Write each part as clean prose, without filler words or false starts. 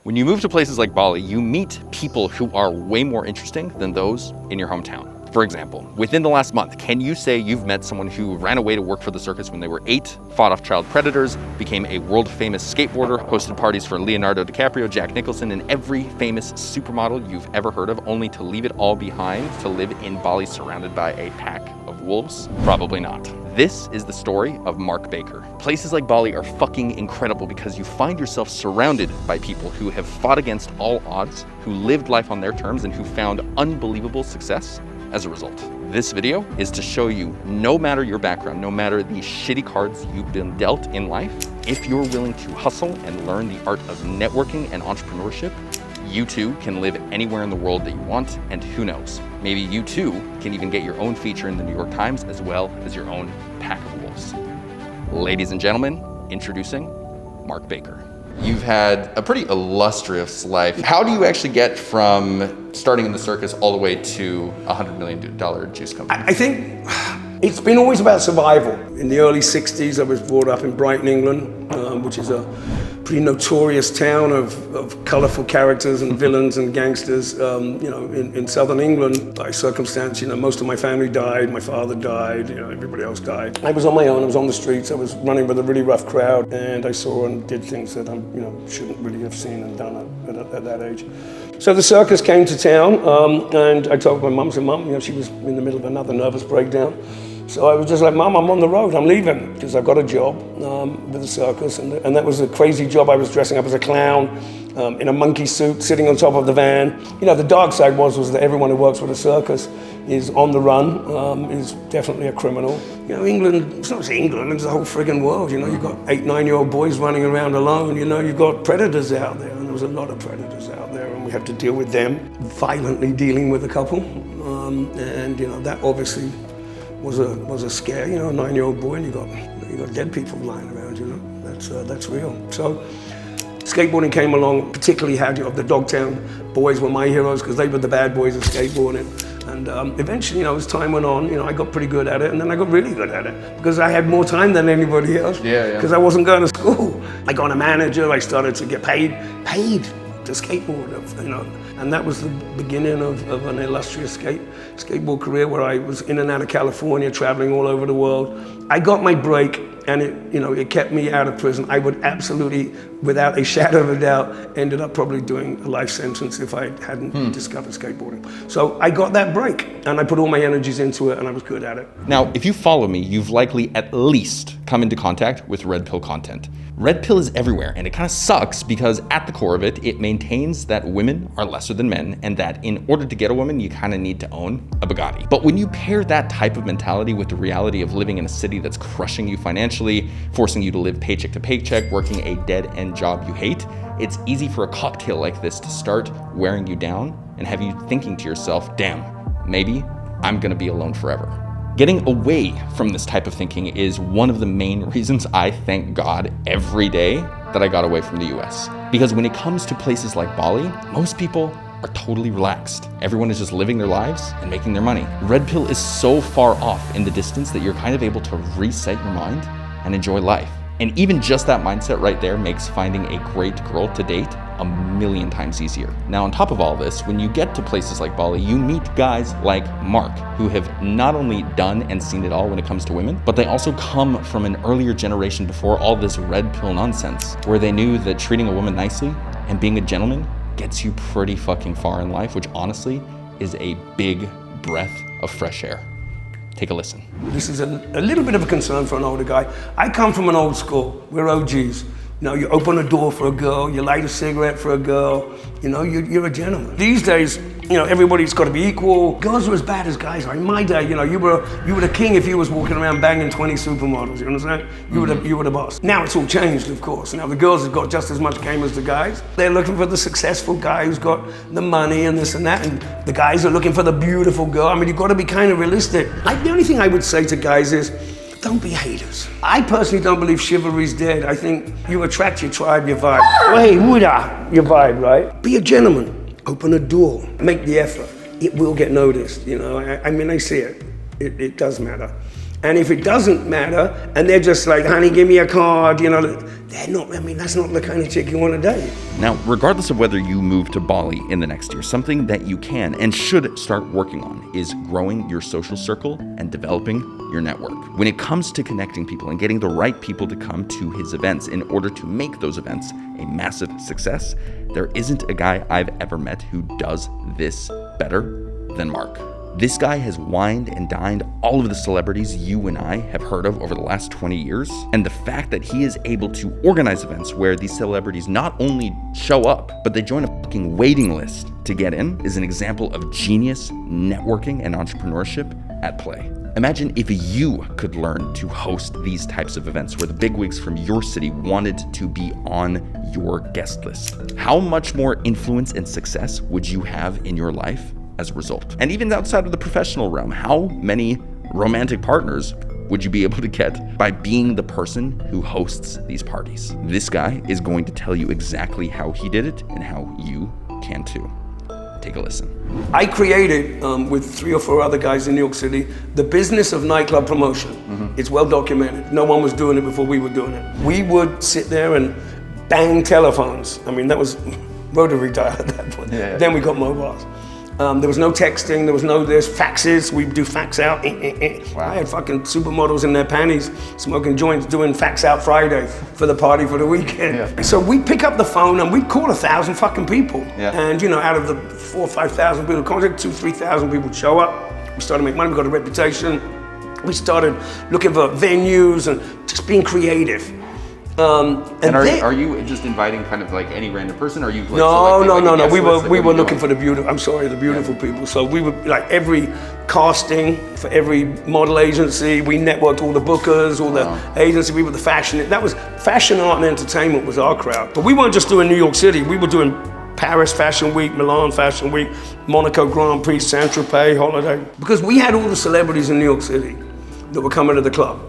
When you move to places like Bali, you meet people who are way more interesting than those in your hometown. For example, within the last month, can you say you've met someone who ran away to work for the circus when they were 8, fought off child predators, became a world-famous skateboarder, hosted parties for Leonardo DiCaprio, Jack Nicholson, and every famous supermodel you've ever heard of, only to leave it all behind to live in Bali surrounded by a pack of wolves? Probably not. This is the story of Mark Baker. Places like Bali are fucking incredible because you find yourself surrounded by people who have fought against all odds, who lived life on their terms, and who found unbelievable success as a result. This video is to show you, no matter your background, no matter the shitty cards you've been dealt in life, if you're willing to hustle and learn the art of networking and entrepreneurship, you too can live anywhere in the world that you want, and who knows, maybe you too can even get your own feature in the New York Times as well as your own pack of wolves. Ladies and gentlemen, introducing Mark Baker. You've had a pretty illustrious life. How do you actually get from starting in the circus all the way to a $100 million juice company? I think it's been always about survival. In the early 60s, I was brought up in Brighton, England, which is a pretty notorious town of colorful characters and villains and gangsters. In southern England, by circumstance, most of my family died, my father died, everybody else died. I was on my own, I was on the streets, I was running with a really rough crowd, and I saw and did things that I shouldn't really have seen and done at that age. So the circus came to town, and I told my mum, she was in the middle of another nervous breakdown. So I was just like, Mum, I'm on the road, I'm leaving, because I got a job with the circus, and that was a crazy job. I was dressing up as a clown, in a monkey suit, sitting on top of the van. The dark side was that everyone who works for the circus is on the run, is definitely a criminal. England, it's not just England, it's the whole friggin' world. You've got 8, 9-year-old boys running around alone, you've got predators out there, and there was a lot of predators out there, and we have to deal with them, violently dealing with a couple, and that obviously was a scare, a 9-year-old boy, and you got dead people lying around, that's real. So skateboarding came along, particularly had the Dogtown boys were my heroes because they were the bad boys of skateboarding. And eventually, as time went on, I got pretty good at it, and then I got really good at it because I had more time than anybody else. Because I wasn't going to school. I got a manager. I started to get paid to skateboard, and that was the beginning of an illustrious skateboard career where I was in and out of California, traveling all over the world. I got my break, and it kept me out of prison. I would absolutely, without a shadow of a doubt, ended up probably doing a life sentence if I hadn't discovered skateboarding. So I got that break, and I put all my energies into it, and I was good at it. Now, if you follow me, you've likely at least come into contact with red pill content. Red pill is everywhere, and it kind of sucks because at the core of it, it maintains that women are lesser than men, and that in order to get a woman, you kind of need to own a Bugatti. But when you pair that type of mentality with the reality of living in a city that's crushing you financially, forcing you to live paycheck to paycheck, working a dead-end job you hate, it's easy for a cocktail like this to start wearing you down and have you thinking to yourself, damn, maybe I'm gonna be alone forever. Getting away from this type of thinking is one of the main reasons I thank God every day that I got away from the US. Because when it comes to places like Bali, most people are totally relaxed. Everyone is just living their lives and making their money. Red pill is so far off in the distance that you're kind of able to reset your mind and enjoy life. And even just that mindset right there makes finding a great girl to date a million times easier. Now, on top of all this, when you get to places like Bali, you meet guys like Mark, who have not only done and seen it all when it comes to women, but they also come from an earlier generation before all this red pill nonsense, where they knew that treating a woman nicely and being a gentleman gets you pretty fucking far in life, which honestly is a big breath of fresh air. Take a listen. This is a little bit of a concern for an older guy. I come from an old school. We're OGs. You open a door for a girl, you light a cigarette for a girl, you're a gentleman. These days, everybody's got to be equal. Girls are as bad as guys are. In my day, you were the king if you was walking around banging 20 supermodels, you understand? You were the boss. Now it's all changed, of course. Now the girls have got just as much game as the guys. They're looking for the successful guy who's got the money and this and that, and the guys are looking for the beautiful girl. I mean, you've got to be kind of realistic. The only thing I would say to guys is, don't be haters. I personally don't believe chivalry's dead. I think you attract your tribe, your vibe. Hey, Muda, your vibe, right? Be a gentleman. Open a door. Make the effort. It will get noticed, I mean, I see it. It does matter. And if it doesn't matter, and they're just like, honey, give me a card, they're not, I mean, that's not the kind of chick you want to date. Now, regardless of whether you move to Bali in the next year, something that you can and should start working on is growing your social circle and developing your network. When it comes to connecting people and getting the right people to come to his events in order to make those events a massive success, there isn't a guy I've ever met who does this better than Mark. This guy has wined and dined all of the celebrities you and I have heard of over the last 20 years. And the fact that he is able to organize events where these celebrities not only show up, but they join a fucking waiting list to get in is an example of genius networking and entrepreneurship at play. Imagine if you could learn to host these types of events where the bigwigs from your city wanted to be on your guest list. How much more influence and success would you have in your life as a result? And even outside of the professional realm, how many romantic partners would you be able to get by being the person who hosts these parties? This guy is going to tell you exactly how he did it and how you can too. Take a listen. I created, with 3 or 4 other guys in New York City, the business of nightclub promotion. It's well documented. No one was doing it before we were doing it. We would sit there and bang telephones. I mean, that was rotary dial at that point. Yeah. Then we got mobiles. There was no texting, there was no faxes. We'd do fax out. Wow. I had fucking supermodels in their panties smoking joints doing fax out Friday for the party for the weekend. Yeah. So we'd pick up the phone and we'd call 1,000 fucking people. Yeah. And you know, out of the 4,000 or 5,000 people contact, 2,000 or 3,000 people would show up. We started to make money, we got a reputation. We started looking for venues and just being creative. And are you just inviting kind of like any random person? Or are you like no. We were looking for the beautiful people. So we were like every casting for every model agency. We networked all the bookers, all the agency. We were the fashion. That was fashion, art, and entertainment was our crowd. But we weren't just doing New York City. We were doing Paris Fashion Week, Milan Fashion Week, Monaco Grand Prix, Saint-Tropez holiday. Because we had all the celebrities in New York City that were coming to the club.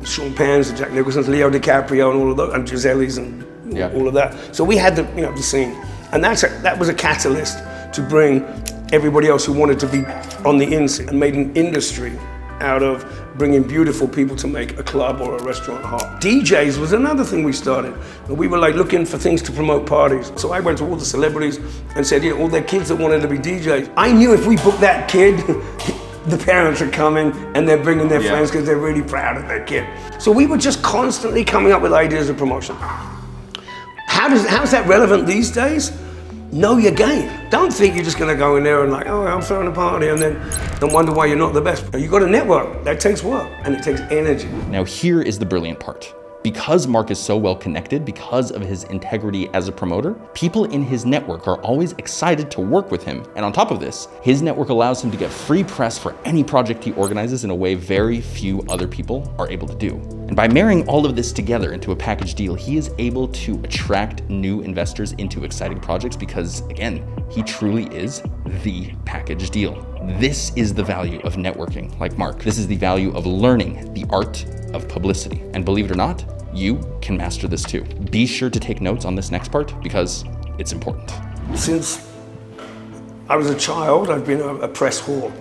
Sean Penn's, and Jack Nicholson's, Leo DiCaprio, and all of those, and Giselle's, and all of that. So we had the scene, and that was a catalyst to bring everybody else who wanted to be on the inside, and made an industry out of bringing beautiful people to make a club or a restaurant hot. DJs was another thing we started. We were like looking for things to promote parties. So I went to all the celebrities and said, all their kids that wanted to be DJs. I knew if we booked that kid, the parents are coming and they're bringing their friends because they're really proud of their kid. So we were just constantly coming up with ideas of promotion. How's that relevant these days? Know your game. Don't think you're just gonna go in there and like, I'm throwing a party and then wonder why you're not the best. You got a network, that takes work and it takes energy. Now here is the brilliant part. Because Mark is so well connected, because of his integrity as a promoter, people in his network are always excited to work with him. And on top of this, his network allows him to get free press for any project he organizes in a way very few other people are able to do. And by marrying all of this together into a package deal, he is able to attract new investors into exciting projects because, again, he truly is the package deal. This is the value of networking, like Mark. This is the value of learning the art of publicity. And believe it or not, you can master this too. Be sure to take notes on this next part because it's important. Since I was a child, I've been a press whore.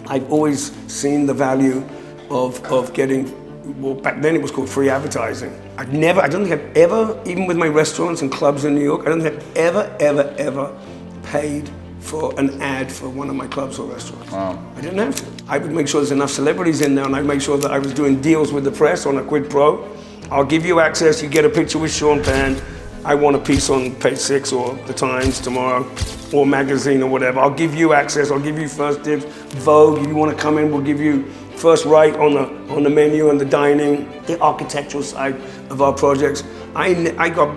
I've always seen the value of getting, well, back then it was called free advertising. I don't think I've ever, even with my restaurants and clubs in New York, I don't think I've ever paid for an ad for one of my clubs or restaurants. Wow. I didn't have to. I would make sure there's enough celebrities in there and I'd make sure that I was doing deals with the press on a quid pro. I'll give you access, you get a picture with Sean Penn. I want a piece on page 6 or the Times tomorrow or magazine or whatever. I'll give you access, I'll give you first dibs. Vogue, if you want to come in, we'll give you first right on the menu and the dining, the architectural side of our projects. I got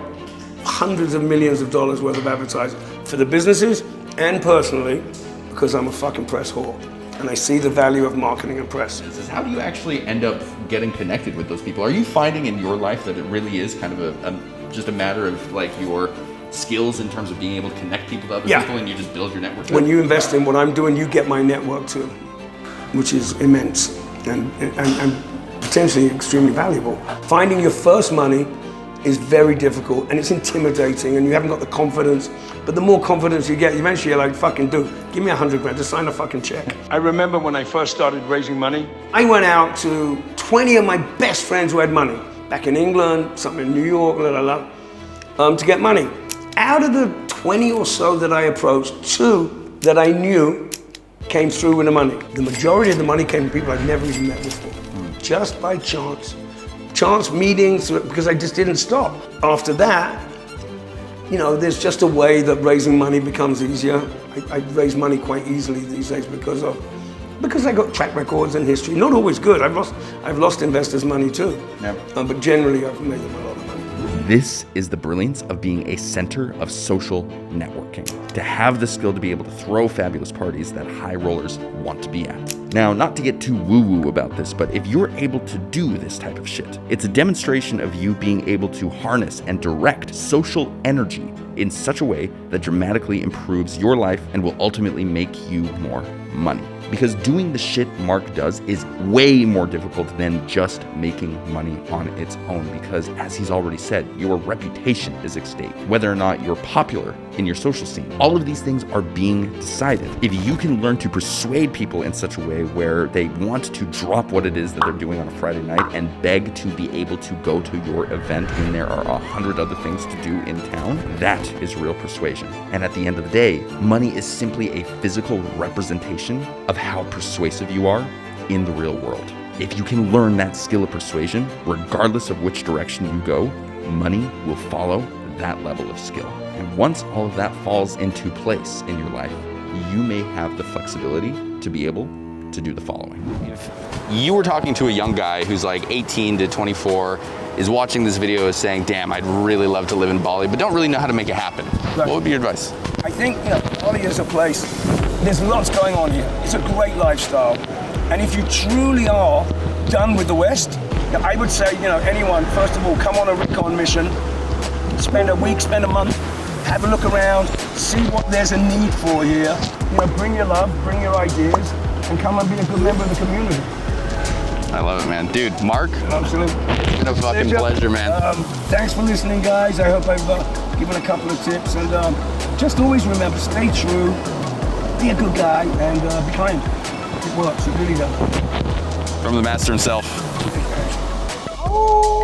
hundreds of millions of dollars worth of advertising for the businesses and personally, because I'm a fucking press whore. And I see the value of marketing and press. How do you actually end up getting connected with those people? Are you finding in your life that it really is kind of just a matter of like your skills in terms of being able to connect people to other people and you just build your network? When you invest in what I'm doing, you get my network too, which is immense and potentially extremely valuable. Finding your first money is very difficult and it's intimidating and you haven't got the confidence, but the more confidence you get, eventually you're like, fucking dude, give me $100 grand, just sign a fucking check. I remember when I first started raising money, I went out to 20 of my best friends who had money, back in England, some in New York, to get money. Out of the 20 or so that I approached, 2 that I knew came through with the money. The majority of the money came from people I'd never even met before, just by chance. Chance meetings, because I just didn't stop. After that, you know, there's just a way that raising money becomes easier. I raise money quite easily these days because I got track records and history. Not always good. I've lost investors' money too. Yep. But generally, I've made them a lot of money. This is the brilliance of being a center of social networking. To have the skill to be able to throw fabulous parties that high rollers want to be at. Now, not to get too woo-woo about this, but if you're able to do this type of shit, it's a demonstration of you being able to harness and direct social energy in such a way that dramatically improves your life and will ultimately make you more money. Because doing the shit Mark does is way more difficult than just making money on its own. Because as he's already said, your reputation is at stake. Whether or not you're popular in your social scene, all of these things are being decided. If you can learn to persuade people in such a way where they want to drop what it is that they're doing on a Friday night and beg to be able to go to your event when there are 100 other things to do in town, that is real persuasion. And at the end of the day, money is simply a physical representation of how persuasive you are in the real world. If you can learn that skill of persuasion, regardless of which direction you go, money will follow that level of skill. And once all of that falls into place in your life, you may have the flexibility to be able to do the following. You were talking to a young guy who's like 18 to 24, is watching this video is saying, damn, I'd really love to live in Bali, but don't really know how to make it happen. Right. What would be your advice? I think, Bali is a place, there's lots going on here. It's a great lifestyle. And if you truly are done with the West, I would say, anyone, first of all, come on a recon mission, spend a week, spend a month, have a look around, see what there's a need for here. Bring your love, bring your ideas, and come and be a good member of the community. I love it, man. Dude, Mark, absolutely. It's been a fucking pleasure, man. Thanks for listening, guys. I hope I've given a couple of tips. And just always remember, stay true, be a good guy, and be kind. It works, it really does. From the master himself. Oh.